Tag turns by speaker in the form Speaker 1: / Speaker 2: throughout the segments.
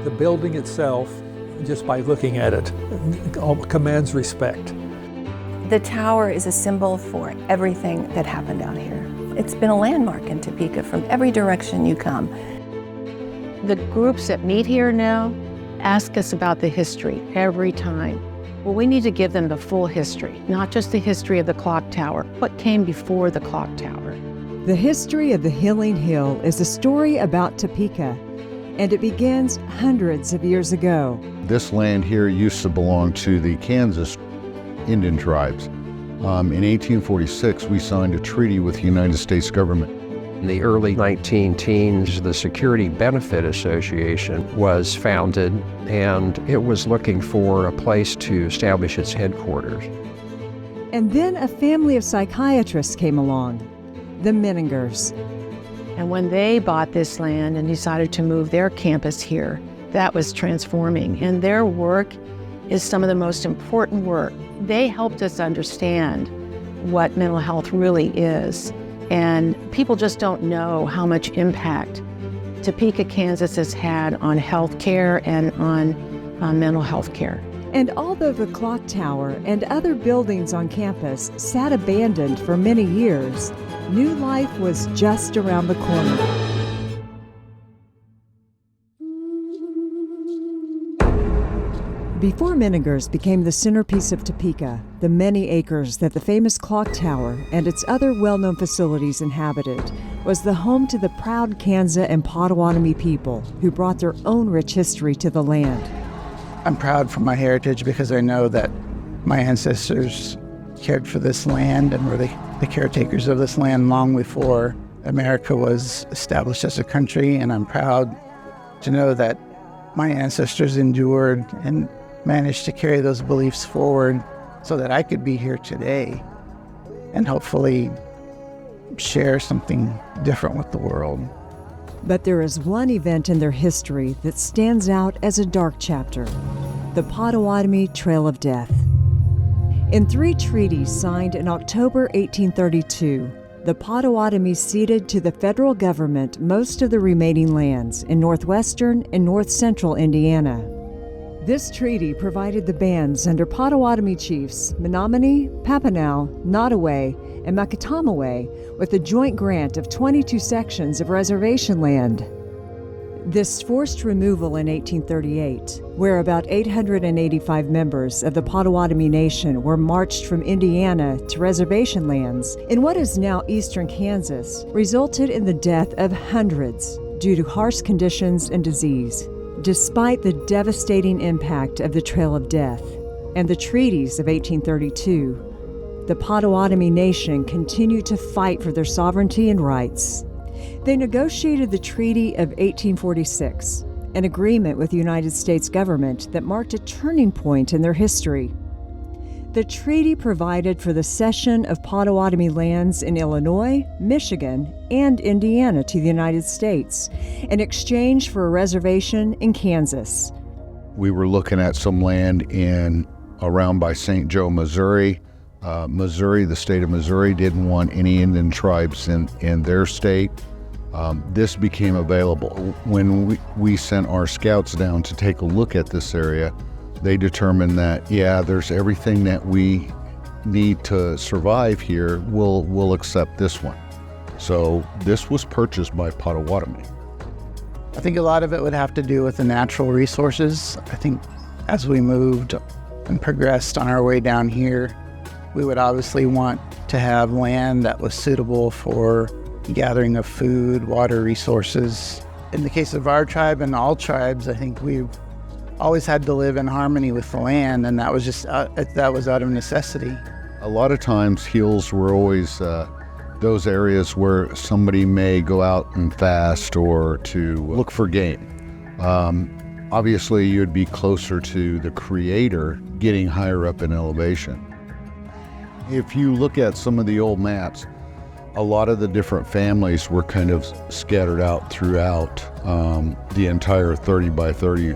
Speaker 1: The building itself, just by looking at it, commands respect.
Speaker 2: The tower is a symbol for everything that happened out here. It's been a landmark in Topeka from every direction you come.
Speaker 3: The groups that meet here now ask us about the history every time. Well, we need to give them the full history, not just the history of the clock tower, what came before the clock tower.
Speaker 4: The history of the Healing Hill is a story about Topeka, and it begins hundreds of years ago.
Speaker 5: This land here used to belong to the Kansas Indian tribes. In 1846, we signed a treaty with the United States government.
Speaker 6: In the early 19-teens, the Security Benefit Association was founded, and it was looking for a place to establish its headquarters.
Speaker 4: And then a family of psychiatrists came along, the Menningers.
Speaker 3: And when they bought this land and decided to move their campus here, that was transforming. And their work is some of the most important work. They helped us understand what mental health really is. And people just don't know how much impact Topeka, Kansas has had on health care and on mental health care.
Speaker 4: And although the clock tower and other buildings on campus sat abandoned for many years, new life was just around the corner. Before Menningers became the centerpiece of Topeka, the many acres that the famous clock tower and its other well-known facilities inhabited was the home to the proud Kansas and Potawatomi people who brought their own rich history to the land.
Speaker 7: I'm proud for my heritage because I know that my ancestors cared for this land and were the caretakers of this land long before America was established as a country, and I'm proud to know that my ancestors endured and managed to carry those beliefs forward so that I could be here today and hopefully share something different with the world.
Speaker 4: But there is one event in their history that stands out as a dark chapter: the Potawatomi Trail of Death. In 3 treaties signed in October 1832, the Potawatomi ceded to the federal government most of the remaining lands in northwestern and north-central Indiana. This treaty provided the bands under Potawatomi chiefs Menominee, Papineau, Nottoway, and Makatamaway with a joint grant of 22 sections of reservation land. This forced removal in 1838, where about 885 members of the Potawatomi Nation were marched from Indiana to reservation lands in what is now eastern Kansas, resulted in the death of hundreds due to harsh conditions and disease. Despite the devastating impact of the Trail of Death and the treaties of 1832, the Potawatomi Nation continued to fight for their sovereignty and rights. They negotiated the Treaty of 1846, an agreement with the United States government that marked a turning point in their history. The treaty provided for the cession of Potawatomi lands in Illinois, Michigan, and Indiana to the United States in exchange for a reservation in Kansas.
Speaker 5: We were looking at some land around by St. Joe, Missouri. The state of Missouri didn't want any Indian tribes in their state. This became available. When we sent our scouts down to take a look at this area, they determined that, yeah, there's everything that we need to survive here. We'll accept this one. So this was purchased by Potawatomi.
Speaker 7: I think a lot of it would have to do with the natural resources. I think as we moved and progressed on our way down here, we would obviously want to have land that was suitable for gathering of food, water resources. In the case of our tribe and all tribes, I think we've always had to live in harmony with the land, and that was just that was out of necessity.
Speaker 5: A lot of times hills were always those areas where somebody may go out and fast or to look for game. Obviously you'd be closer to the creator getting higher up in elevation. If you look at some of the old maps, a lot of the different families were kind of scattered out throughout the entire 30 by 30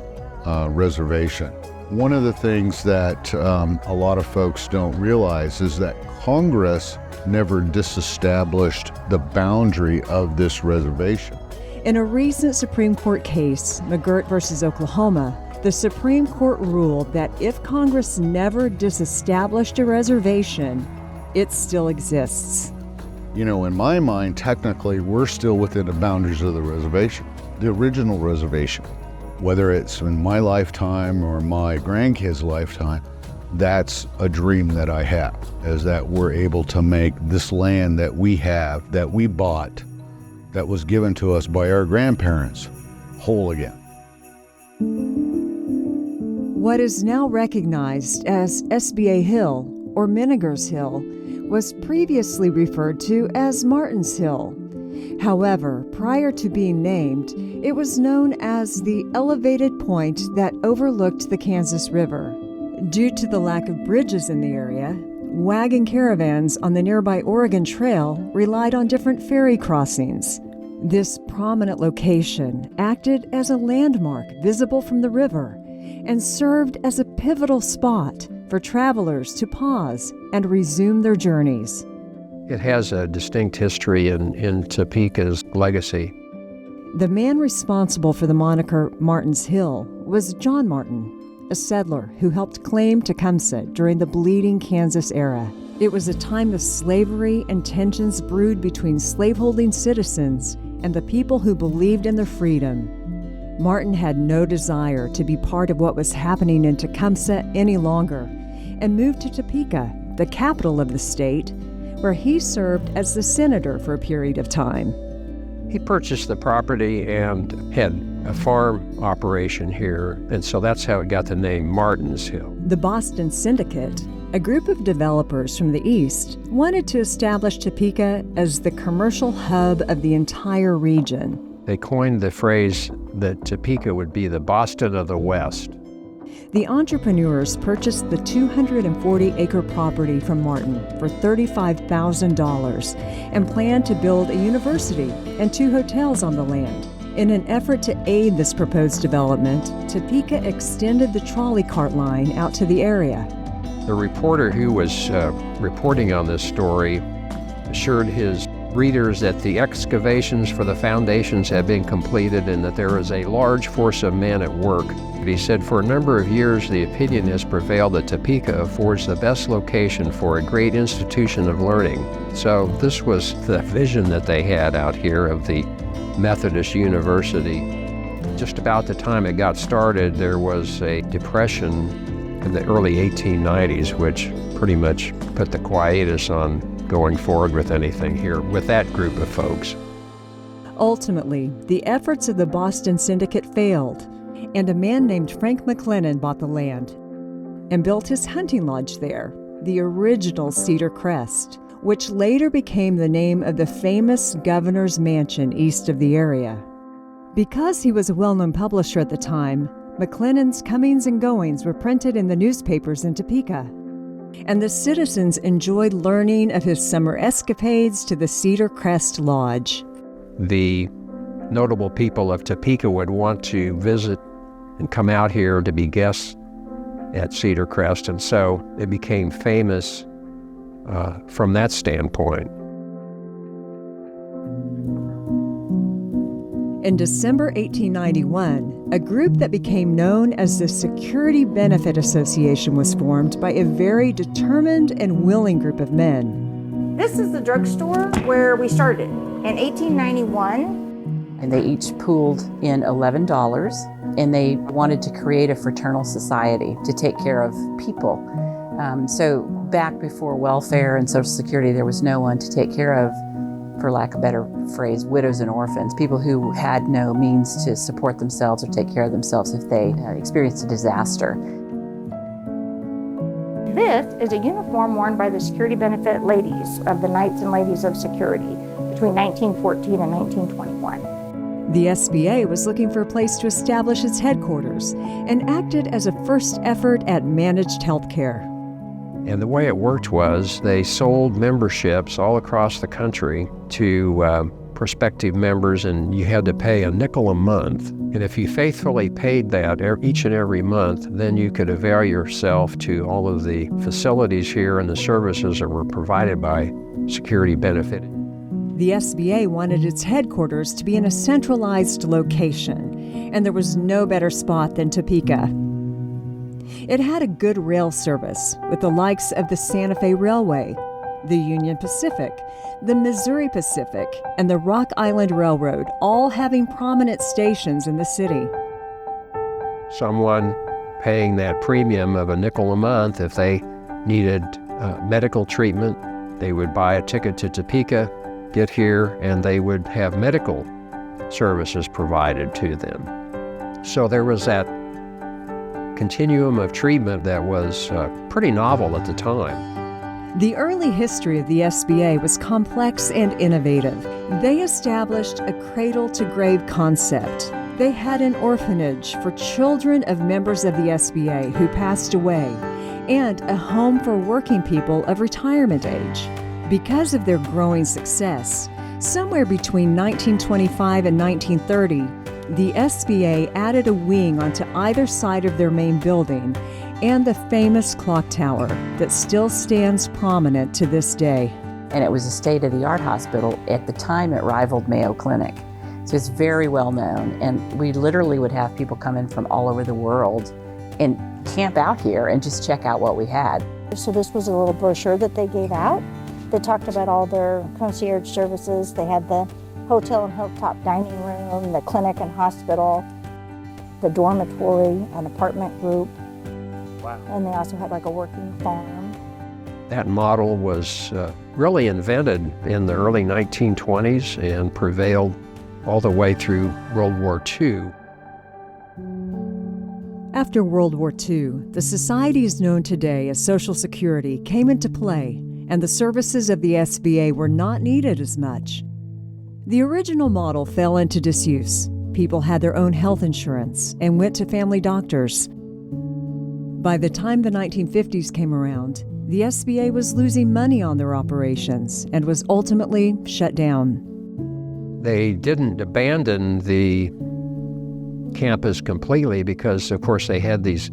Speaker 5: reservation. One of the things that a lot of folks don't realize is that Congress never disestablished the boundary of this reservation.
Speaker 4: In a recent Supreme Court case, McGirt versus Oklahoma, the Supreme Court ruled that if Congress never disestablished a reservation, it still exists.
Speaker 5: You know, in my mind, technically, we're still within the boundaries of the reservation, the original reservation. Whether it's in my lifetime or my grandkids' lifetime, that's a dream that I have, is that we're able to make this land that we have, that we bought, that was given to us by our grandparents, whole again.
Speaker 4: What is now recognized as SBA Hill or Menninger's Hill was previously referred to as Martin's Hill. However, prior to being named, it was known as the elevated point that overlooked the Kansas River. Due to the lack of bridges in the area, wagon caravans on the nearby Oregon Trail relied on different ferry crossings. This prominent location acted as a landmark visible from the river and served as a pivotal spot for travelers to pause and resume their journeys.
Speaker 6: It has a distinct history in Topeka's legacy.
Speaker 4: The man responsible for the moniker Martin's Hill was John Martin, a settler who helped claim Tecumseh during the Bleeding Kansas era. It was a time of slavery and tensions brewed between slaveholding citizens and the people who believed in their freedom. Martin had no desire to be part of what was happening in Tecumseh any longer and moved to Topeka, the capital of the state, where he served as the senator for a period of time.
Speaker 6: He purchased the property and had a farm operation here, and so that's how it got the name Martin's Hill.
Speaker 4: The Boston Syndicate, a group of developers from the East, wanted to establish Topeka as the commercial hub of the entire region.
Speaker 6: They coined the phrase that Topeka would be the Boston of the West.
Speaker 4: The entrepreneurs purchased the 240-acre property from Martin for $35,000 and planned to build a university and 2 hotels on the land. In an effort to aid this proposed development, Topeka extended the trolley cart line out to the area.
Speaker 6: The reporter who was reporting on this story assured his readers that the excavations for the foundations had been completed and that there is a large force of men at work. He said, for a number of years, the opinion has prevailed that Topeka affords the best location for a great institution of learning. So this was the vision that they had out here of the Methodist University. Just about the time it got started, there was a depression in the early 1890s, which pretty much put the quietus on going forward with anything here with that group of folks.
Speaker 4: Ultimately, the efforts of the Boston Syndicate failed, and a man named Frank McLennan bought the land and built his hunting lodge there, the original Cedar Crest, which later became the name of the famous governor's mansion east of the area. Because he was a well-known publisher at the time, McLennan's comings and goings were printed in the newspapers in Topeka, and the citizens enjoyed learning of his summer escapades to the Cedar Crest Lodge.
Speaker 6: The notable people of Topeka would want to visit and come out here to be guests at Cedar Crest, and so it became famous from that standpoint.
Speaker 4: In December 1891, a group that became known as the Security Benefit Association was formed by a very determined and willing group of men.
Speaker 8: This is the drugstore where we started in 1891.
Speaker 9: And they each pooled in $11, and they wanted to create a fraternal society to take care of people. So back before welfare and Social Security, there was no one to take care of, for lack of a better phrase, widows and orphans, people who had no means to support themselves or take care of themselves if they experienced a disaster.
Speaker 8: This is a uniform worn by the security benefit ladies of the Knights and Ladies of Security between 1914 and 1921.
Speaker 4: The SBA was looking for a place to establish its headquarters and acted as a first effort at managed health care.
Speaker 6: And the way it worked was they sold memberships all across the country to prospective members, and you had to pay a nickel a month. And if you faithfully paid that each and every month, then you could avail yourself to all of the facilities here and the services that were provided by Security Benefit.
Speaker 4: The SBA wanted its headquarters to be in a centralized location, and there was no better spot than Topeka. It had a good rail service with the likes of the Santa Fe Railway, the Union Pacific, the Missouri Pacific, and the Rock Island Railroad, all having prominent stations in the city.
Speaker 6: Someone paying that premium of a nickel a month, if they needed medical treatment, they would buy a ticket to Topeka, get here, and they would have medical services provided to them. So there was that continuum of treatment that was pretty novel at the time.
Speaker 4: The early history of the SBA was complex and innovative. They established a cradle-to-grave concept. They had an orphanage for children of members of the SBA who passed away, and a home for working people of retirement age. Because of their growing success, somewhere between 1925 and 1930, the SBA added a wing onto either side of their main building and the famous Clock Tower that still stands prominent to this day.
Speaker 9: And it was a state-of-the-art hospital. At the time, it rivaled Mayo Clinic. So it's very well known. And we literally would have people come in from all over the world and camp out here and just check out what we had.
Speaker 8: So this was a little brochure that they gave out that talked about all their concierge services. They had the hotel and hilltop dining room, the clinic and hospital, the dormitory, an apartment group. Wow. And they also had like a working farm.
Speaker 6: That model was really invented in the early 1920s and prevailed all the way through World War II.
Speaker 4: After World War II, the societies known today as Social Security came into play, and the services of the SBA were not needed as much. The original model fell into disuse. People had their own health insurance and went to family doctors. By the time the 1950s came around, the SBA was losing money on their operations and was ultimately shut down.
Speaker 6: They didn't abandon the campus completely because, of course, they had these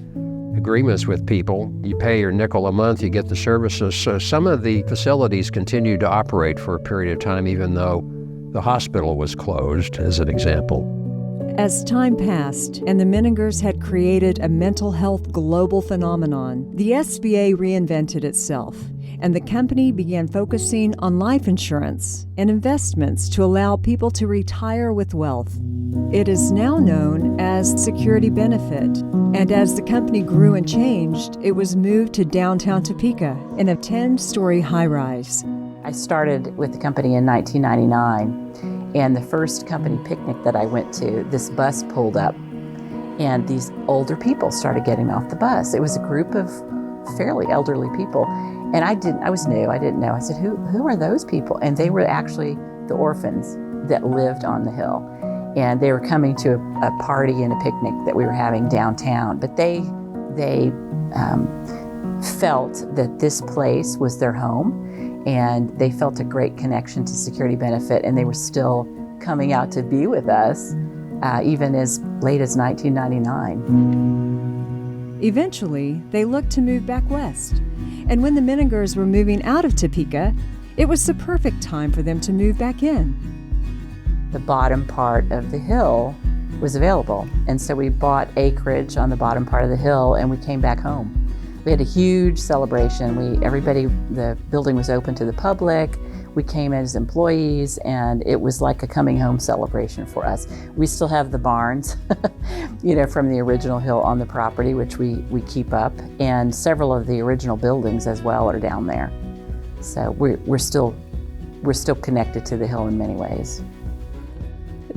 Speaker 6: agreements with people. You pay your nickel a month, you get the services. So some of the facilities continued to operate for a period of time, even though the hospital was closed, as an example.
Speaker 4: As time passed and the Menningers had created a mental health global phenomenon, the SBA reinvented itself, and the company began focusing on life insurance and investments to allow people to retire with wealth. It is now known as Security Benefit, and as the company grew and changed, it was moved to downtown Topeka in a 10-story high-rise.
Speaker 9: I started with the company in 1999. And the first company picnic that I went to, this bus pulled up and these older people started getting off the bus. It was a group of fairly elderly people. And I was new, I didn't know. I said, who are those people? And they were actually the orphans that lived on the hill. And they were coming to a party and a picnic that we were having downtown. But they felt that this place was their home. And they felt a great connection to Security Benefit, and they were still coming out to be with us, even as late as 1999.
Speaker 4: Eventually, they looked to move back west. And when the Menningers were moving out of Topeka, it was the perfect time for them to move back in.
Speaker 9: The bottom part of the hill was available, and so we bought acreage on the bottom part of the hill, and we came back home. We had a huge celebration. The building was open to the public. We came as employees, and it was like a coming home celebration for us. We still have the barns, from the original hill on the property, which we keep up, and several of the original buildings as well are down there. So we're still connected to the hill in many ways.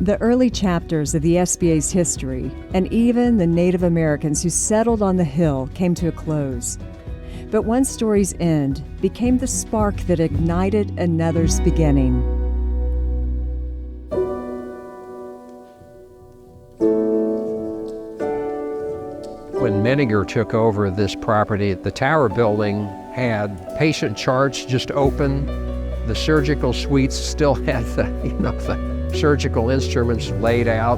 Speaker 4: The early chapters of the SBA's history, and even the Native Americans who settled on the hill, came to a close. But one story's end became the spark that ignited another's beginning.
Speaker 6: When Menninger took over this property, the tower building had patient charts just open. The surgical suites still had the surgical instruments laid out.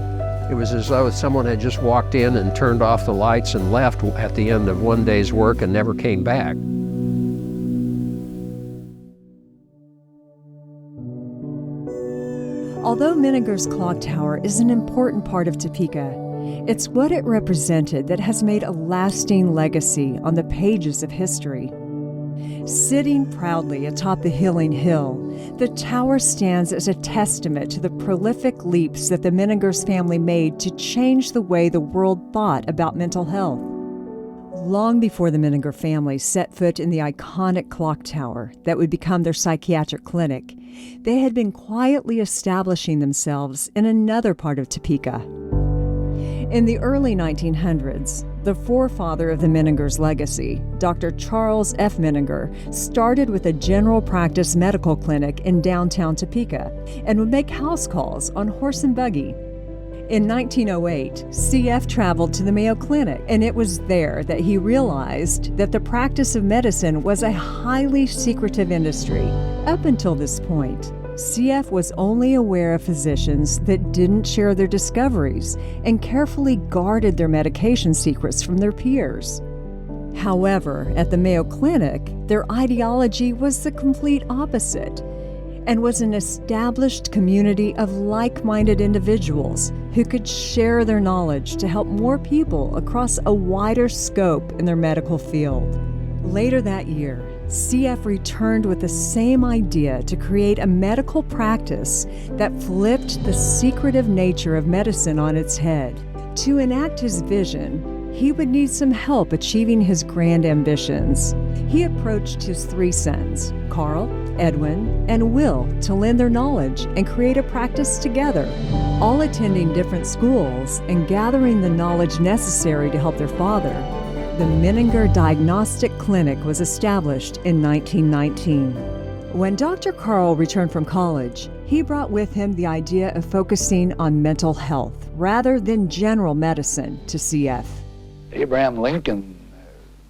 Speaker 6: It was as though someone had just walked in and turned off the lights and left at the end of one day's work and never came back.
Speaker 4: Although Menninger's Clock Tower is an important part of Topeka, it's what it represented that has made a lasting legacy on the pages of history. Sitting proudly atop the Healing Hill, the tower stands as a testament to the prolific leaps that the Menninger's family made to change the way the world thought about mental health. Long before the Menninger family set foot in the iconic clock tower that would become their psychiatric clinic, they had been quietly establishing themselves in another part of Topeka. In the early 1900s, the forefather of the Menninger's legacy, Dr. Charles F. Menninger, started with a general practice medical clinic in downtown Topeka and would make house calls on horse and buggy. In 1908, CF traveled to the Mayo Clinic, and it was there that he realized that the practice of medicine was a highly secretive industry. Up until this point, CF was only aware of physicians that didn't share their discoveries and carefully guarded their medication secrets from their peers. However, at the Mayo Clinic, their ideology was the complete opposite and was an established community of like-minded individuals who could share their knowledge to help more people across a wider scope in their medical field. Later that year, CF returned with the same idea to create a medical practice that flipped the secretive nature of medicine on its head. To enact his vision, he would need some help achieving his grand ambitions. He approached his three sons, Carl, Edwin, and Will, to lend their knowledge and create a practice together, all attending different schools and gathering the knowledge necessary to help their father. The Menninger Diagnostic Clinic was established in 1919. When Dr. Carl returned from college, he brought with him the idea of focusing on mental health rather than general medicine to CF.
Speaker 10: Abraham Lincoln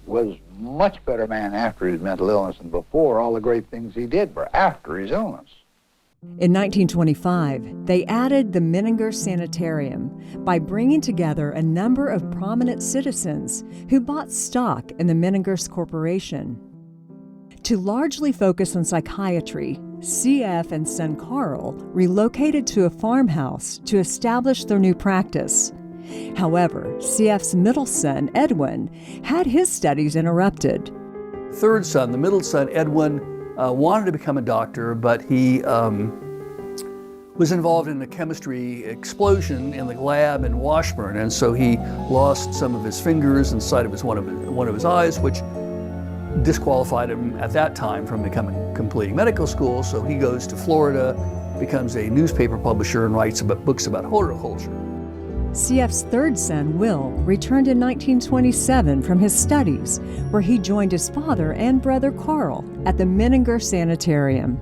Speaker 10: was a much better man after his mental illness than before. All the great things he did were after his illness.
Speaker 4: In 1925, they added the Menninger Sanitarium by bringing together a number of prominent citizens who bought stock in the Menningers Corporation. To largely focus on psychiatry, CF and son Carl relocated to a farmhouse to establish their new practice. However, CF's middle son, Edwin, had his studies interrupted.
Speaker 11: Third son, the middle son, Edwin, wanted to become a doctor, but he was involved in a chemistry explosion in the lab in Washburn, and so he lost some of his fingers and sight of one of his eyes, which disqualified him at that time from completing medical school. So he goes to Florida, becomes a newspaper publisher, and writes books about horticulture.
Speaker 4: CF's third son, Will, returned in 1927 from his studies, where he joined his father and brother Carl at the Menninger Sanitarium.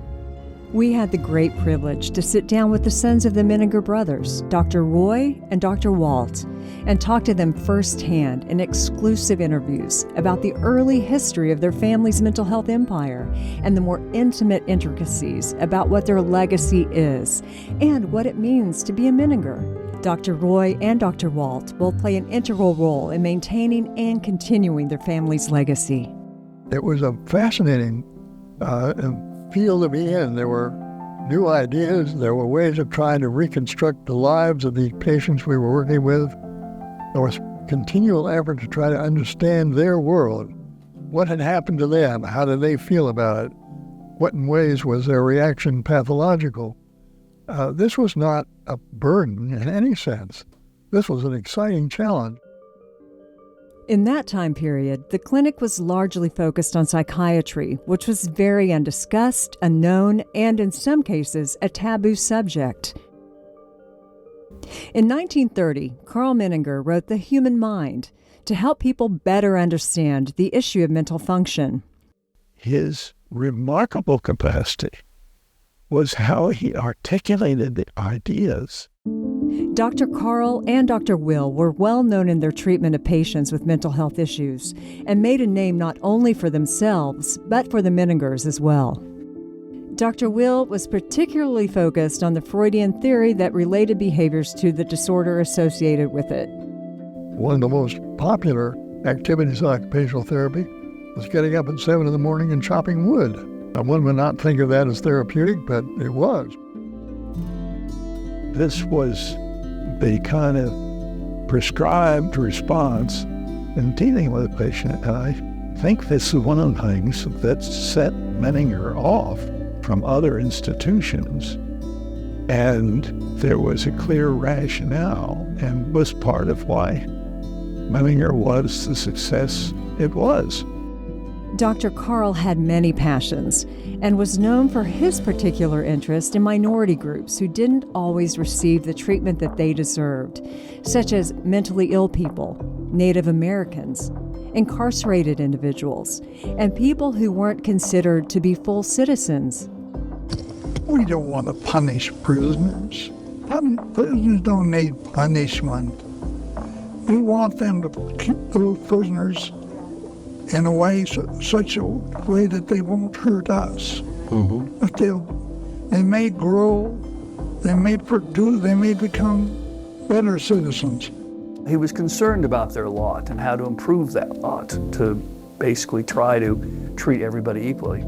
Speaker 4: We had the great privilege to sit down with the sons of the Menninger brothers, Dr. Roy and Dr. Walt, and talk to them firsthand in exclusive interviews about the early history of their family's mental health empire and the more intimate intricacies about what their legacy is and what it means to be a Menninger. Dr. Roy and Dr. Walt will play an integral role in maintaining and continuing their family's legacy.
Speaker 12: It was a fascinating field to be in. There were new ideas. There were ways of trying to reconstruct the lives of the patients we were working with. There was continual effort to try to understand their world. What had happened to them? How did they feel about it? What in ways was their reaction pathological? This was not a burden in any sense. This was an exciting challenge.
Speaker 4: In that time period, the clinic was largely focused on psychiatry, which was very undiscussed, unknown, and in some cases, a taboo subject. In 1930, Carl Menninger wrote The Human Mind to help people better understand the issue of mental function.
Speaker 12: His remarkable capacity was how he articulated the ideas.
Speaker 4: Dr. Carl and Dr. Will were well known in their treatment of patients with mental health issues and made a name not only for themselves, but for the Menningers as well. Dr. Will was particularly focused on the Freudian theory that related behaviors to the disorder associated with it.
Speaker 12: One of the most popular activities in occupational therapy was getting up at 7 in the morning and chopping wood. Now, one would not think of that as therapeutic, but it was.
Speaker 13: This was the kind of prescribed response in dealing with a patient. And I think this is one of the things that set Menninger off from other institutions. And there was a clear rationale and was part of why Menninger was the success it was.
Speaker 4: Dr. Carl had many passions and was known for his particular interest in minority groups who didn't always receive the treatment that they deserved, such as mentally ill people, Native Americans, incarcerated individuals, and people who weren't considered to be full citizens.
Speaker 14: We don't want to punish prisoners. Prisoners don't need punishment. We want them to keep those prisoners in a way, such a way that they won't hurt us. But they may grow, they may produce, they may become better citizens.
Speaker 11: He was concerned about their lot and how to improve that lot, to basically try to treat everybody equally.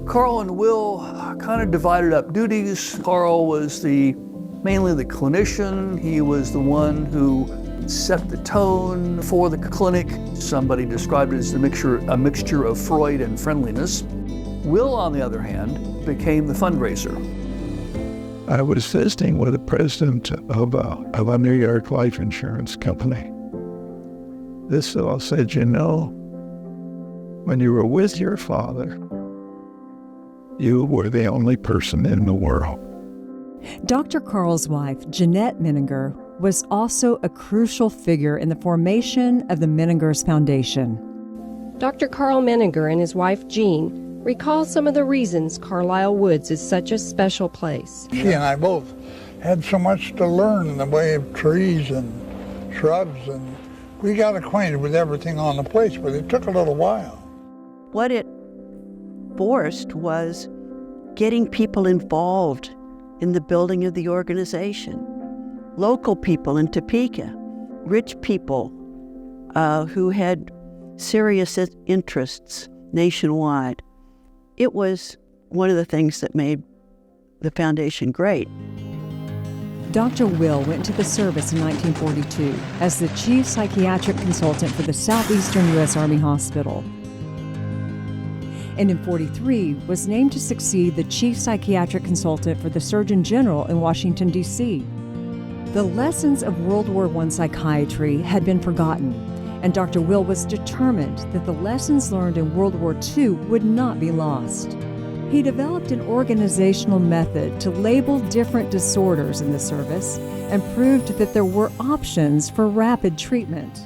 Speaker 11: Carl and Will kind of divided up duties. Carl was mainly the clinician. He was the one who set the tone for the clinic. Somebody described it as a mixture of Freud and friendliness. Will, on the other hand, became the fundraiser.
Speaker 13: I was visiting with the president of a New York life insurance company. This fellow said, you know, when you were with your father, you were the only person in the world.
Speaker 4: Dr. Carl's wife, Jeanette Menninger, was also a crucial figure in the formation of the Menninger's Foundation.
Speaker 15: Dr. Carl Menninger and his wife, Jean, recall some of the reasons Carlisle Woods is such a special place.
Speaker 14: She and I both had so much to learn in the way of trees and shrubs, and we got acquainted with everything on the place, but it took a little while.
Speaker 16: What it forced was getting people involved in the building of the organization. Local people in Topeka, rich people who had serious interests nationwide. It was one of the things that made the foundation great.
Speaker 4: Dr. Will went to the service in 1942 as the chief psychiatric consultant for the Southeastern U.S. Army Hospital. And in 1943 was named to succeed the chief psychiatric consultant for the Surgeon General in Washington, D.C. The lessons of World War I psychiatry had been forgotten, and Dr. Will was determined that the lessons learned in World War II would not be lost. He developed an organizational method to label different disorders in the service and proved that there were options for rapid treatment.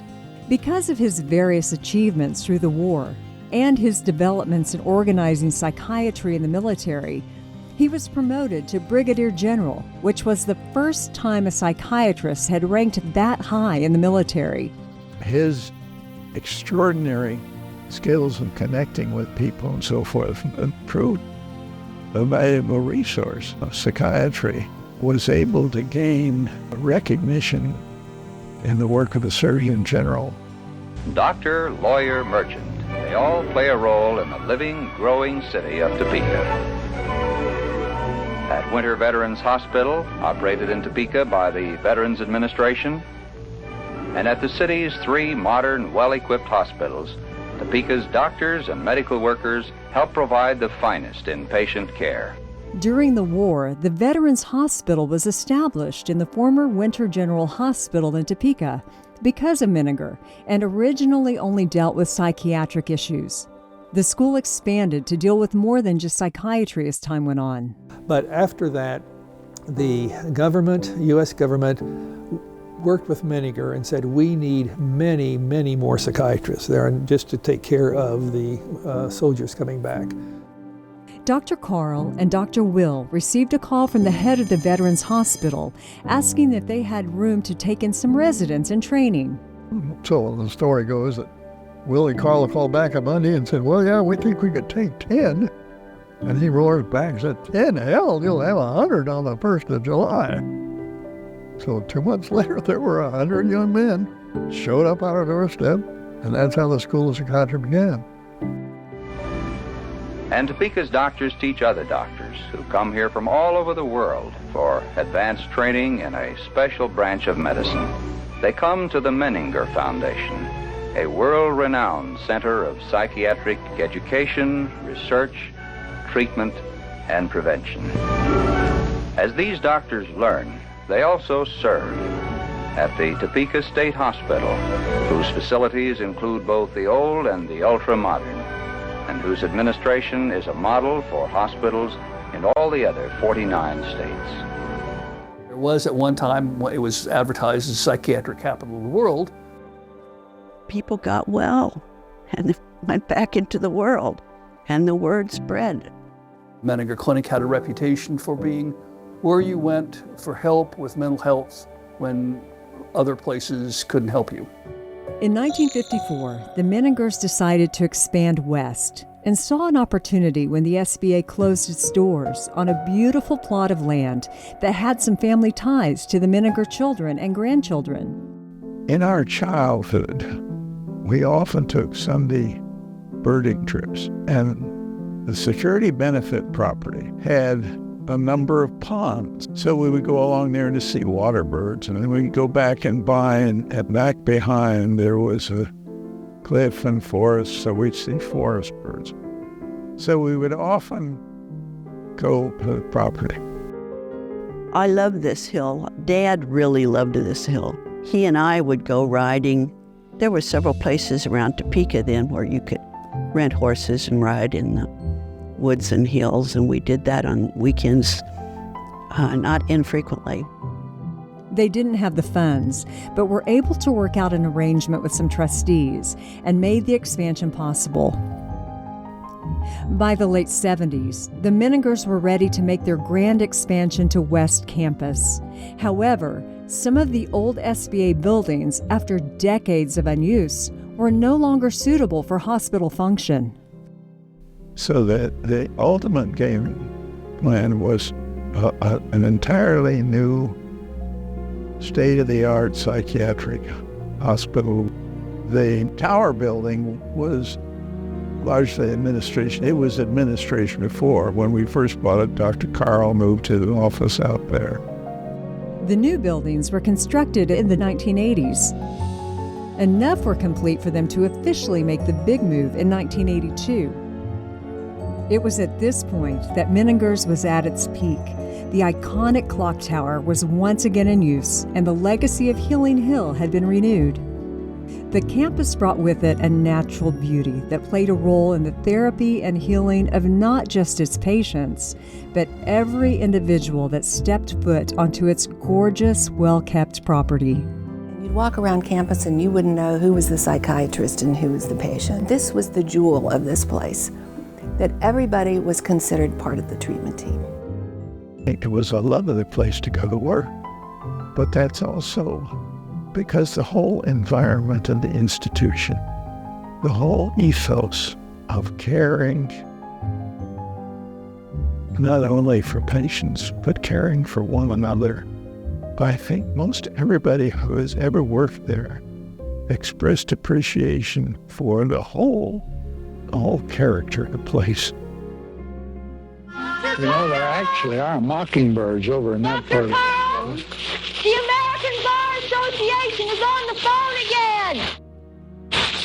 Speaker 4: Because of his various achievements through the war and his developments in organizing psychiatry in the military, he was promoted to Brigadier General, which was the first time a psychiatrist had ranked that high in the military.
Speaker 13: His extraordinary skills in connecting with people and so forth proved a valuable resource. Psychiatry was able to gain recognition in the work of the Surgeon General.
Speaker 17: Doctor, lawyer, merchant, they all play a role in the living, growing city of Topeka. At Winter Veterans Hospital, operated in Topeka by the Veterans Administration, and at the city's 3 modern, well-equipped hospitals, Topeka's doctors and medical workers help provide the finest in patient care.
Speaker 4: During the war, the Veterans Hospital was established in the former Winter General Hospital in Topeka because of Menninger, and originally only dealt with psychiatric issues. The school expanded to deal with more than just psychiatry as time went on.
Speaker 1: But after that, the government, U.S. government, worked with Menninger and said, we need many, many more psychiatrists there just to take care of the soldiers coming back.
Speaker 4: Dr. Carl and Dr. Will received a call from the head of the Veterans Hospital asking if they had room to take in some residents in training.
Speaker 12: So the story goes that Will and Carl called back on Monday and said, well, yeah, we think we could take 10. And he roars back and said, in hell, you'll have 100 on the 1st of July. So 2 months later, there were 100 young men showed up on our doorstep, and that's how the School of Psychiatry began.
Speaker 17: And Topeka's doctors teach other doctors who come here from all over the world for advanced training in a special branch of medicine. They come to the Menninger Foundation, a world-renowned center of psychiatric education, research, treatment, and prevention. As these doctors learn, they also serve at the Topeka State Hospital, whose facilities include both the old and the ultra-modern, and whose administration is a model for hospitals in all the other 49 states.
Speaker 11: There was at one time, it was advertised as psychiatric capital of the world.
Speaker 16: People got well and went back into the world, and the word spread.
Speaker 11: Menninger Clinic had a reputation for being where you went for help with mental health when other places couldn't help you.
Speaker 4: In 1954, the Menningers decided to expand west and saw an opportunity when the SBA closed its doors on a beautiful plot of land that had some family ties to the Menninger children and grandchildren.
Speaker 13: In our childhood, we often took Sunday birding trips, and the security benefit property had a number of ponds. So we would go along there to see water birds, and then we'd go back and buy, and back behind there was a cliff and forest, so we'd see forest birds. So we would often go to the property.
Speaker 16: I love this hill. Dad really loved this hill. He and I would go riding. There were several places around Topeka then where you could rent horses and ride in the woods and hills, and we did that on weekends, not infrequently.
Speaker 4: They didn't have the funds, but were able to work out an arrangement with some trustees and made the expansion possible. By the late 70s, the Menningers were ready to make their grand expansion to West Campus. However, some of the old SBA buildings, after decades of unuse, were no longer suitable for hospital function.
Speaker 13: So that the ultimate game plan was an entirely new state-of-the-art psychiatric hospital. The tower building was largely administration. It was administration before. When we first bought it, Dr. Carl moved to the office out there.
Speaker 4: The new buildings were constructed in the 1980s. Enough were complete for them to officially make the big move in 1982. It was at this point that Menninger's was at its peak. The iconic clock tower was once again in use, and the legacy of Healing Hill had been renewed. The campus brought with it a natural beauty that played a role in the therapy and healing of not just its patients, but every individual that stepped foot onto its gorgeous, well-kept property.
Speaker 2: You'd walk around campus and you wouldn't know who was the psychiatrist and who was the patient. This was the jewel of this place, that everybody was considered part of the treatment team.
Speaker 13: It was a lovely place to go to work, but that's also because the whole environment of the institution, the whole ethos of caring, not only for patients, but caring for one another. I think most everybody who has ever worked there expressed appreciation for the whole character of the place.
Speaker 14: You know, there actually are mockingbirds over in that part.
Speaker 18: The American Bar Association is on the phone again.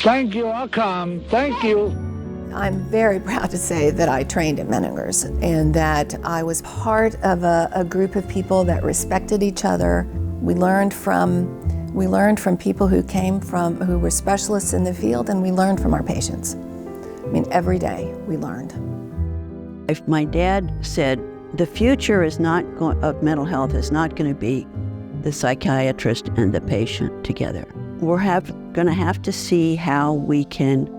Speaker 14: Thank you, I'll come. Thank you.
Speaker 2: I'm very proud to say that I trained at Menninger's and that I was part of a group of people that respected each other. We learned from people who were specialists in the field, and we learned from our patients. I mean, every day we learned.
Speaker 16: If my dad said, the future of mental health is not going to be the psychiatrist and the patient together. We're going to have to see how we can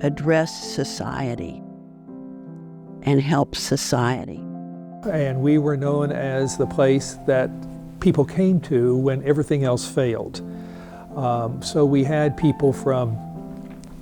Speaker 16: address society and help society.
Speaker 1: And we were known as the place that people came to when everything else failed. So we had people from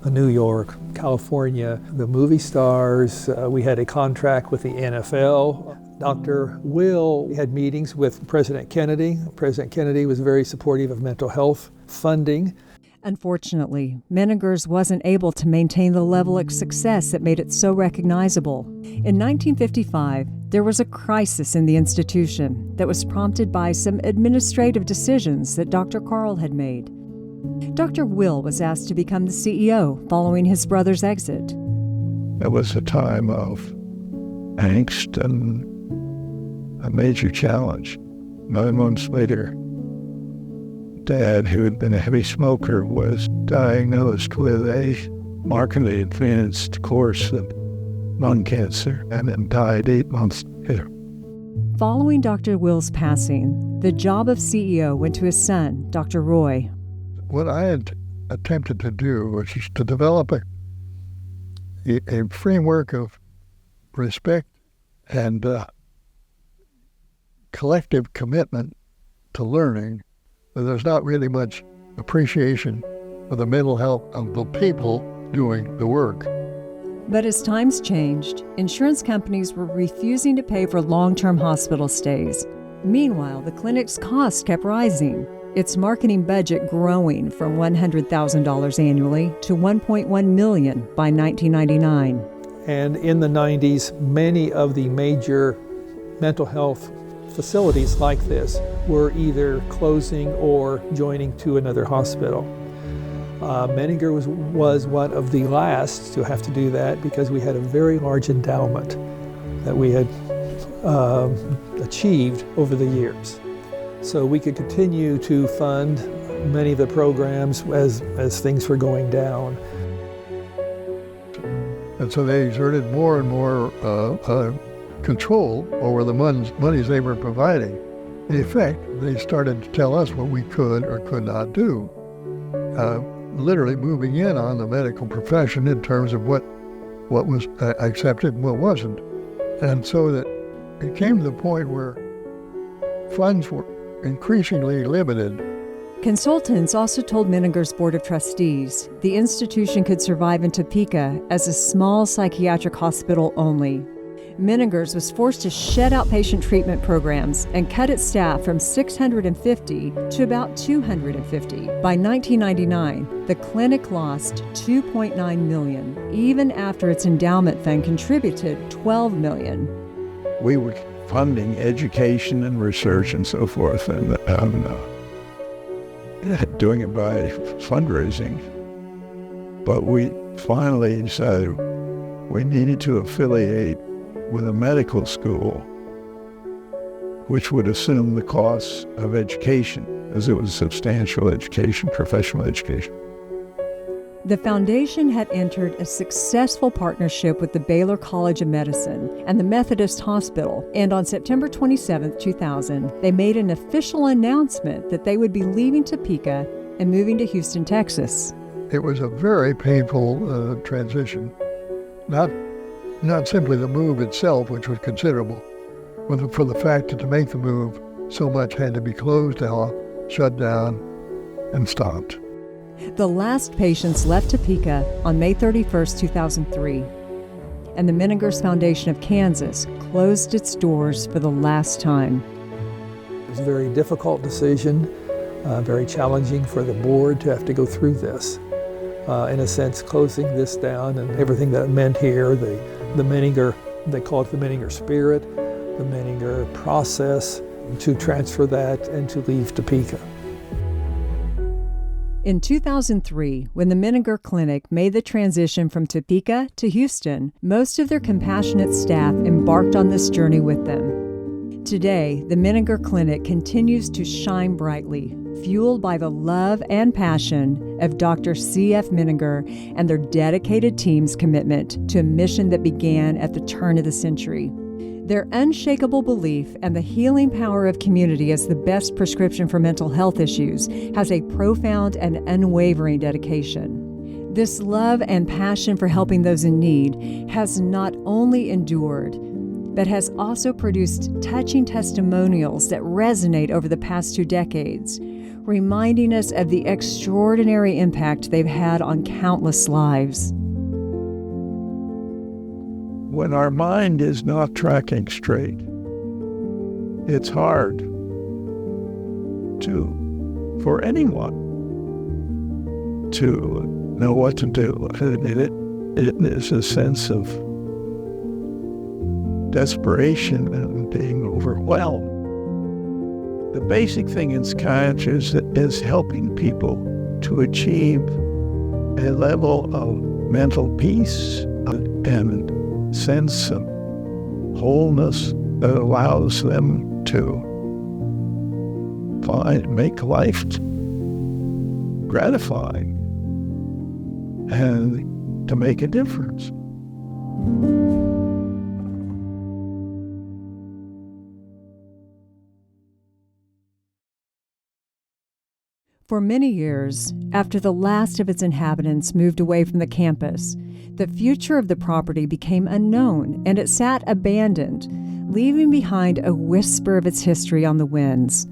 Speaker 1: New York, California, the movie stars. We had a contract with the NFL. Dr. Will had meetings with President Kennedy. President Kennedy was very supportive of mental health funding.
Speaker 4: Unfortunately, Menninger's wasn't able to maintain the level of success that made it so recognizable. In 1955, there was a crisis in the institution that was prompted by some administrative decisions that Dr. Carl had made. Dr. Will was asked to become the CEO following his brother's exit.
Speaker 13: It was a time of angst and a major challenge. 9 months later, Dad, who had been a heavy smoker, was diagnosed with a markedly advanced course of lung cancer and then died 8 months later.
Speaker 4: Following Dr. Will's passing, the job of CEO went to his son, Dr. Roy.
Speaker 12: What I had attempted to do was to develop a framework of respect and collective commitment to learning. There's not really much appreciation of the mental health of the people doing the work.
Speaker 4: But as times changed, insurance companies were refusing to pay for long-term hospital stays. Meanwhile, the clinic's costs kept rising, its marketing budget growing from $100,000 annually to $1.1 million by 1999.
Speaker 1: And in the 90s, many of the major mental health facilities like this were either closing or joining to another hospital. Menninger was one of the last to have to do that because we had a very large endowment that we had achieved over the years. So we could continue to fund many of the programs as things were going down.
Speaker 12: And so they exerted more and more control over the monies they were providing. In effect, they started to tell us what we could or could not do, literally moving in on the medical profession in terms of what was accepted and what wasn't. And so that it came to the point where funds were increasingly limited.
Speaker 4: Consultants also told Menninger's Board of Trustees the institution could survive in Topeka as a small psychiatric hospital only. Menninger's was forced to shed outpatient treatment programs and cut its staff from 650 to about 250. By 1999, the clinic lost $2.9 million, even after its endowment fund contributed $12 million.
Speaker 13: We were funding education and research and so forth, and doing it by fundraising. But we finally decided we needed to affiliate with a medical school, which would assume the costs of education, as it was substantial education, professional education.
Speaker 4: The foundation had entered a successful partnership with the Baylor College of Medicine and the Methodist Hospital, and on September 27, 2000, they made an official announcement that they would be leaving Topeka and moving to Houston, Texas.
Speaker 12: It was a very painful transition, not simply the move itself, which was considerable, but for the fact that to make the move, so much had to be closed off, shut down, and stopped.
Speaker 4: The last patients left Topeka on May 31, 2003, and the Menninger's Foundation of Kansas closed its doors for the last time.
Speaker 1: It was a very difficult decision, very challenging for the board to have to go through this. In a sense, closing this down and everything that it meant here, the Menninger, they call it the Menninger spirit, the Menninger process, to transfer that and to leave Topeka.
Speaker 4: In 2003, when the Menninger Clinic made the transition from Topeka to Houston, most of their compassionate staff embarked on this journey with them. Today, the Menninger Clinic continues to shine brightly, fueled by the love and passion of Dr. C.F. Menninger and their dedicated team's commitment to a mission that began at the turn of the century. Their unshakable belief and the healing power of community as the best prescription for mental health issues has a profound and unwavering dedication. This love and passion for helping those in need has not only endured, but has also produced touching testimonials that resonate over the past 2 decades. reminding us of the extraordinary impact they've had on countless lives.
Speaker 13: When our mind is not tracking straight, it's hard for anyone to know what to do. It is a sense of desperation and being overwhelmed. The basic thing in psychiatry is helping people to achieve a level of mental peace and sense of wholeness that allows them to make life gratifying and to make a difference.
Speaker 4: For many years, after the last of its inhabitants moved away from the campus, the future of the property became unknown and it sat abandoned, leaving behind a whisper of its history on the winds.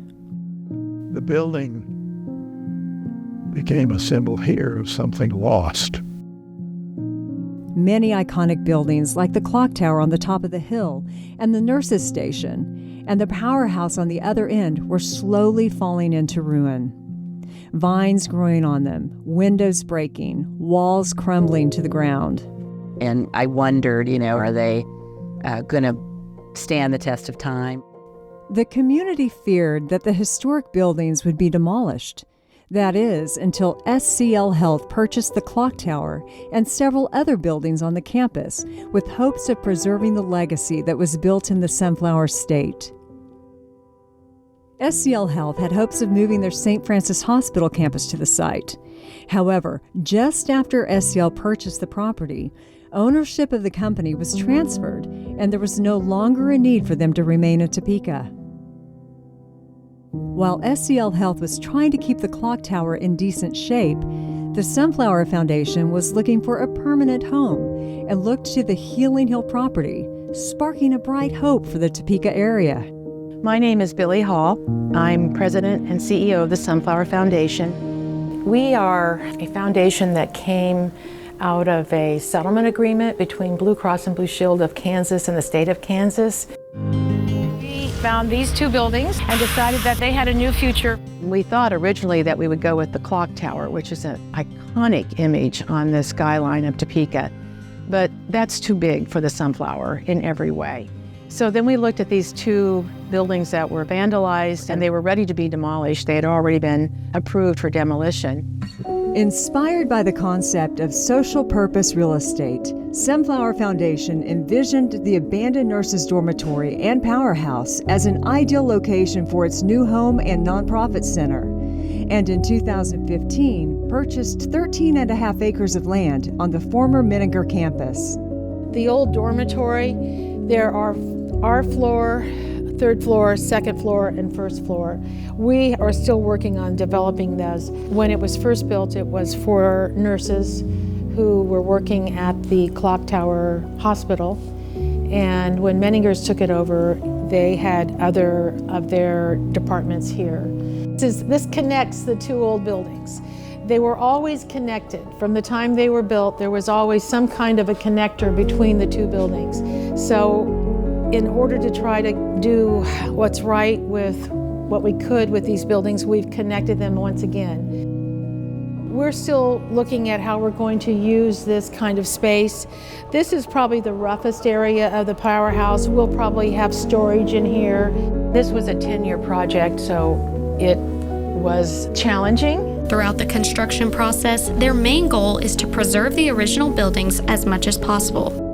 Speaker 13: The building became a symbol here of something lost.
Speaker 4: Many iconic buildings like the Clock Tower on the top of the hill and the nurses' station and the powerhouse on the other end were slowly falling into ruin. Vines growing on them, windows breaking, walls crumbling to the ground.
Speaker 9: And I wondered, are they going to stand the test of time?
Speaker 4: The community feared that the historic buildings would be demolished. That is, until SCL Health purchased the Clock Tower and several other buildings on the campus with hopes of preserving the legacy that was built in the Sunflower State. SCL Health had hopes of moving their St. Francis Hospital campus to the site. However, just after SCL purchased the property, ownership of the company was transferred and there was no longer a need for them to remain in Topeka. While SCL Health was trying to keep the Clock Tower in decent shape, the Sunflower Foundation was looking for a permanent home and looked to the Healing Hill property, sparking a bright hope for the Topeka area.
Speaker 3: My name is Billie Hall. I'm president and CEO of the Sunflower Foundation. We are a foundation that came out of a settlement agreement between Blue Cross and Blue Shield of Kansas and the state of Kansas. We found these two buildings and decided that they had a new future. We thought originally that we would go with the Clock Tower, which is an iconic image on the skyline of Topeka, but that's too big for the Sunflower in every way. So then we looked at these two buildings that were vandalized and they were ready to be demolished. They had already been approved for demolition.
Speaker 4: Inspired by the concept of social purpose real estate, Sunflower Foundation envisioned the abandoned nurses' dormitory and powerhouse as an ideal location for its new home and nonprofit center. And in 2015, purchased 13.5 acres of land on the former Menninger campus.
Speaker 3: The old dormitory, there are our floor, third floor, second floor, and first floor. We are still working on developing those. When it was first built, it was for nurses who were working at the Clock Tower Hospital. And when Menningers took it over, they had other of their departments here. This connects the two old buildings. They were always connected. From the time they were built, there was always some kind of a connector between the two buildings. So in order to try to do what's right with what we could with these buildings, we've connected them once again. We're still looking at how we're going to use this kind of space. This is probably the roughest area of the powerhouse. We'll probably have storage in here. This was a 10-year project, so it was challenging.
Speaker 19: Throughout the construction process, their main goal is to preserve the original buildings as much as possible.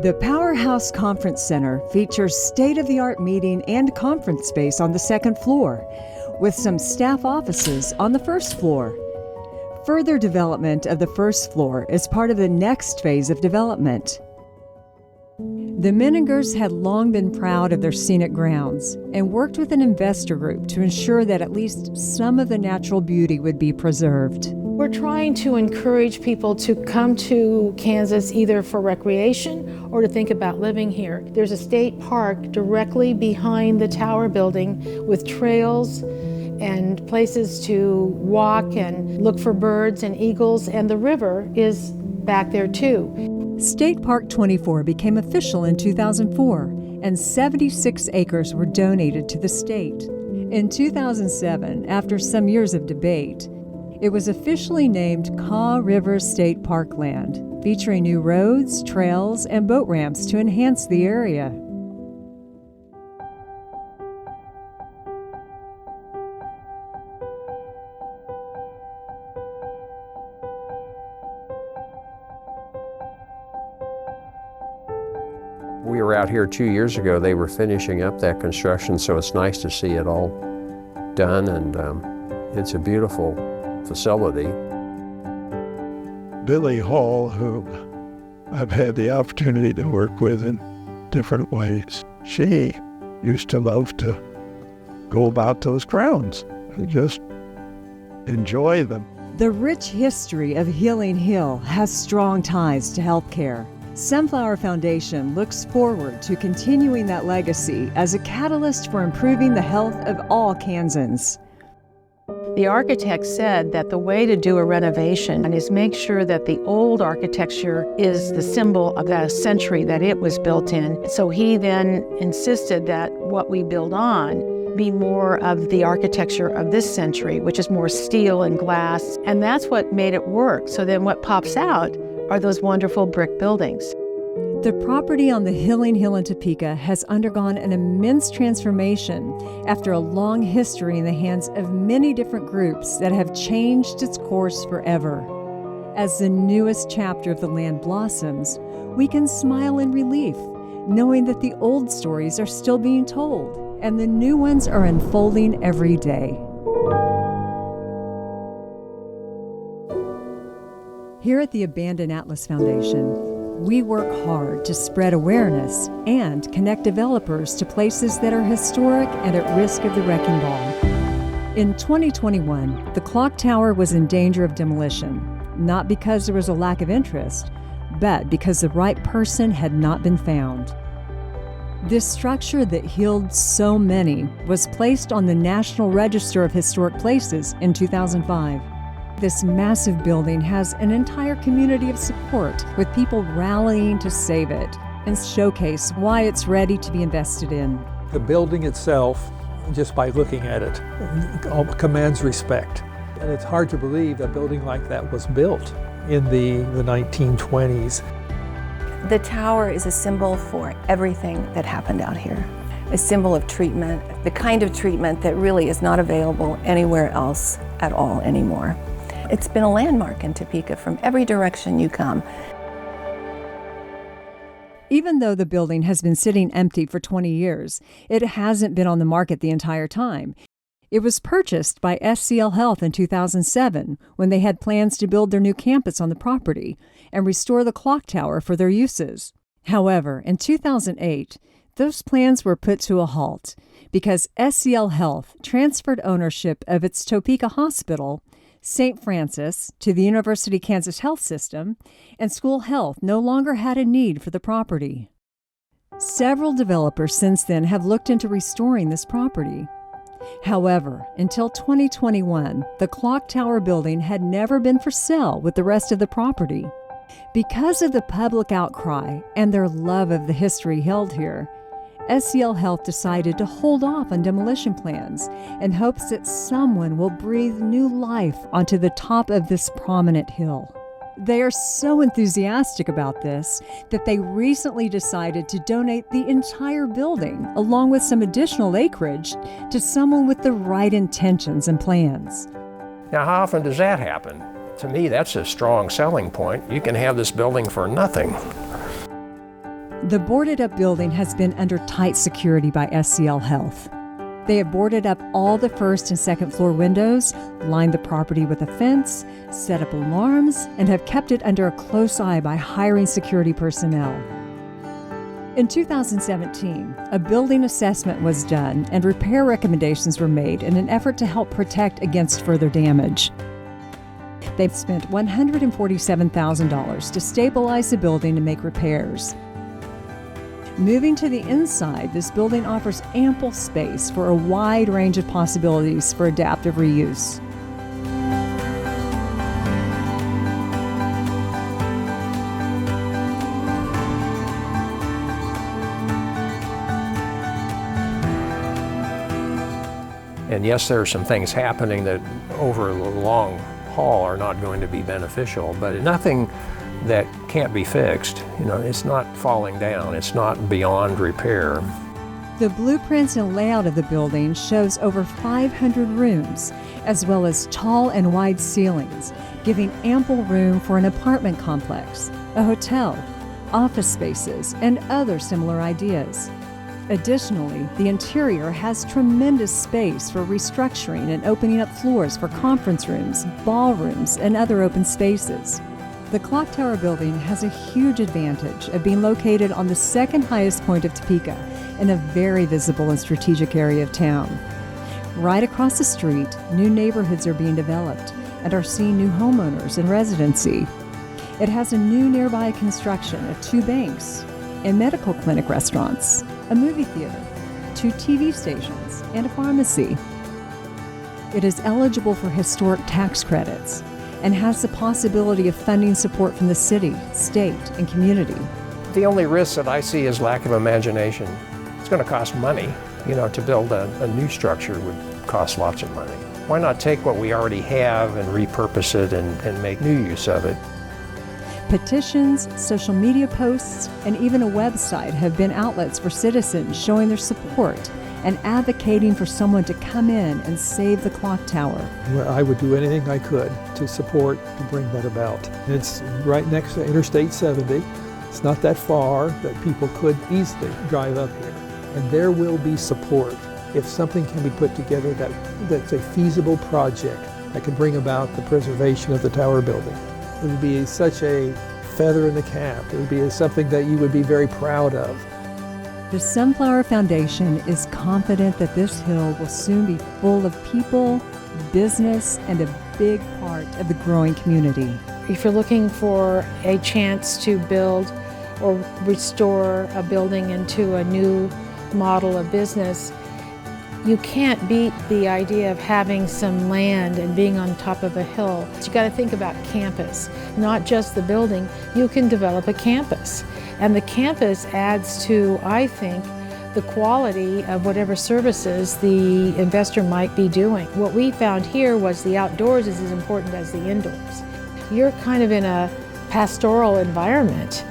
Speaker 4: The Powerhouse Conference Center features state-of-the-art meeting and conference space on the second floor, with some staff offices on the first floor. Further development of the first floor is part of the next phase of development. The Menningers had long been proud of their scenic grounds and worked with an investor group to ensure that at least some of the natural beauty would be preserved.
Speaker 3: We're trying to encourage people to come to Kansas either for recreation or to think about living here. There's a state park directly behind the tower building with trails and places to walk and look for birds and eagles, and the river is back there too.
Speaker 4: State Park 24 became official in 2004, and 76 acres were donated to the state. In 2007, after some years of debate, it was officially named Kaw River State Parkland, featuring new roads, trails, and boat ramps to enhance the area.
Speaker 6: We were out here 2 years ago. They were finishing up that construction, so it's nice to see it all done, and it's a beautiful facility.
Speaker 13: Billy Hall, who I've had the opportunity to work with in different ways, she used to love to go about those grounds and just enjoy them.
Speaker 4: The rich history of Healing Hill has strong ties to healthcare. Sunflower Foundation looks forward to continuing that legacy as a catalyst for improving the health of all Kansans.
Speaker 3: The architect said that the way to do a renovation is make sure that the old architecture is the symbol of that century that it was built in. So he then insisted that what we build on be more of the architecture of this century, which is more steel and glass, and that's what made it work. So then what pops out are those wonderful brick buildings.
Speaker 4: The property on the Healing Hill in Topeka has undergone an immense transformation after a long history in the hands of many different groups that have changed its course forever. As the newest chapter of the land blossoms, we can smile in relief, knowing that the old stories are still being told and the new ones are unfolding every day. Here at the Abandoned Atlas Foundation, we work hard to spread awareness and connect developers to places that are historic and at risk of the wrecking ball. In 2021, the Clock Tower was in danger of demolition, not because there was a lack of interest, but because the right person had not been found. This structure that healed so many was placed on the National Register of Historic Places in 2005. This massive building has an entire community of support, with people rallying to save it and showcase why it's ready to be invested in.
Speaker 1: The building itself, just by looking at it, commands respect. And it's hard to believe a building like that was built in the 1920s.
Speaker 2: The tower is a symbol for everything that happened out here. A symbol of treatment, the kind of treatment that really is not available anywhere else at all anymore. It's been a landmark in Topeka from every direction you come.
Speaker 4: Even though the building has been sitting empty for 20 years, it hasn't been on the market the entire time. It was purchased by SCL Health in 2007 when they had plans to build their new campus on the property and restore the clock tower for their uses. However, in 2008, those plans were put to a halt because SCL Health transferred ownership of its Topeka Hospital, St. Francis, to the University of Kansas Health System, and School Health no longer had a need for the property. Several developers since then have looked into restoring this property. However, until 2021, the Clock Tower building had never been for sale with the rest of the property. Because of the public outcry and their love of the history held here, SCL Health decided to hold off on demolition plans in hopes that someone will breathe new life onto the top of this prominent hill. They are so enthusiastic about this that they recently decided to donate the entire building, along with some additional acreage, to someone with the right intentions and plans.
Speaker 6: Now, how often does that happen? To me, that's a strong selling point. You can have this building for nothing.
Speaker 4: The boarded-up building has been under tight security by SCL Health. They have boarded up all the first and second floor windows, lined the property with a fence, set up alarms, and have kept it under a close eye by hiring security personnel. In 2017, a building assessment was done and repair recommendations were made in an effort to help protect against further damage. They've spent $147,000 to stabilize the building and make repairs. Moving to the inside, this building offers ample space for a wide range of possibilities for adaptive reuse.
Speaker 6: And yes, there are some things happening that over the long haul are not going to be beneficial, but nothing that can't be fixed. You know, it's not falling down, it's not beyond repair.
Speaker 4: The blueprints and layout of the building shows over 500 rooms, as well as tall and wide ceilings, giving ample room for an apartment complex, a hotel, office spaces, and other similar ideas. Additionally, the interior has tremendous space for restructuring and opening up floors for conference rooms, ballrooms, and other open spaces. The Clock Tower building has a huge advantage of being located on the second highest point of Topeka in a very visible and strategic area of town. Right across the street, new neighborhoods are being developed and are seeing new homeowners and residency. It has a new nearby construction of 2 banks, a medical clinic restaurants, a movie theater, 2 TV stations, and a pharmacy. It is eligible for historic tax credits and has the possibility of funding support from the city, state, and community.
Speaker 6: The only risk that I see is lack of imagination. It's going to cost money. You know, to build a new structure would cost lots of money. Why not take what we already have and repurpose it and make new use of it?
Speaker 4: Petitions, social media posts, and even a website have been outlets for citizens showing their support and advocating for someone to come in and save the clock tower.
Speaker 1: Well, I would do anything I could to support, to bring that about. And it's right next to Interstate 70. It's not that far that people could easily drive up here. And there will be support if something can be put together that's a feasible project that can bring about the preservation of the tower building. It would be such a feather in the cap. It would be something that you would be very proud of.
Speaker 4: The Sunflower Foundation is confident that this hill will soon be full of people, business, and a big part of the growing community.
Speaker 3: If you're looking for a chance to build or restore a building into a new model of business, you can't beat the idea of having some land and being on top of a hill. You got to think about campus, not just the building. You can develop a campus, and the campus adds to, I think, the quality of whatever services the investor might be doing. What we found here was the outdoors is as important as the indoors. You're kind of in a pastoral environment.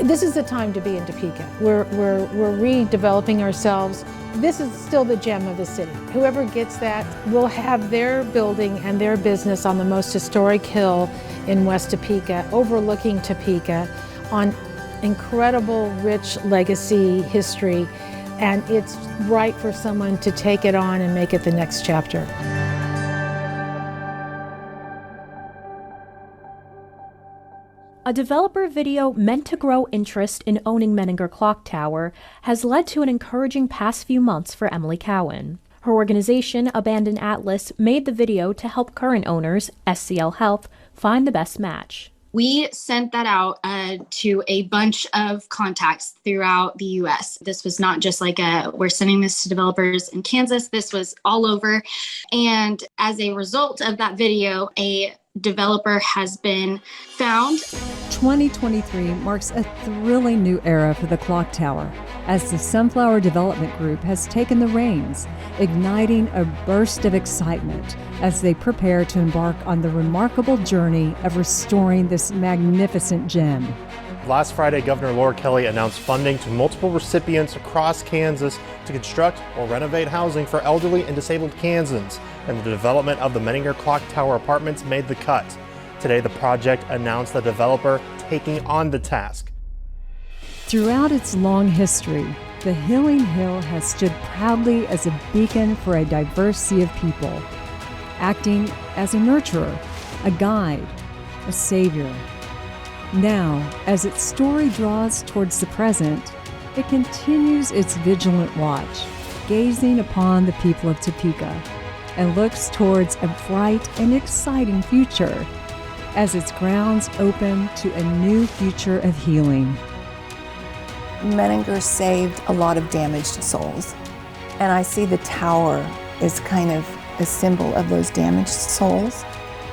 Speaker 3: This is the time to be in Topeka. We're redeveloping ourselves. This is still the gem of the city. Whoever gets that will have their building and their business on the most historic hill in West Topeka, overlooking Topeka, on incredible, rich legacy history, and it's right for someone to take it on and make it the next chapter.
Speaker 20: A developer video meant to grow interest in owning Menninger Clock Tower has led to an encouraging past few months for Emily Cowan. Her organization, Abandoned Atlas, made the video to help current owners, SCL Health, find the best match.
Speaker 21: We sent that out to a bunch of contacts throughout the U.S. This was not just like we're sending this to developers in Kansas. This was all over. And as a result of that video, a developer has been found.
Speaker 4: 2023 marks a thrilling new era for the Clock Tower as the Sunflower Development Group has taken the reins, igniting a burst of excitement as they prepare to embark on the remarkable journey of restoring this magnificent gem.
Speaker 22: Last Friday, Governor Laura Kelly announced funding to multiple recipients across Kansas to construct or renovate housing for elderly and disabled Kansans, and the development of the Menninger Clock Tower apartments made the cut. Today, the project announced the developer taking on the task.
Speaker 4: Throughout its long history, the Healing Hill has stood proudly as a beacon for a diverse sea of people, acting as a nurturer, a guide, a savior. Now, as its story draws towards the present, it continues its vigilant watch, gazing upon the people of Topeka, and looks towards a bright and exciting future as its grounds open to a new future of healing.
Speaker 2: Menninger saved a lot of damaged souls, and I see the tower as kind of a symbol of those damaged souls,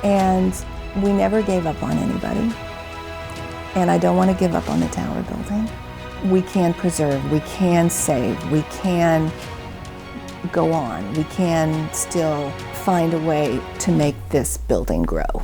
Speaker 2: and we never gave up on anybody, and I don't want to give up on the tower building. We can preserve, we can save, we can go on, we can still find a way to make this building grow.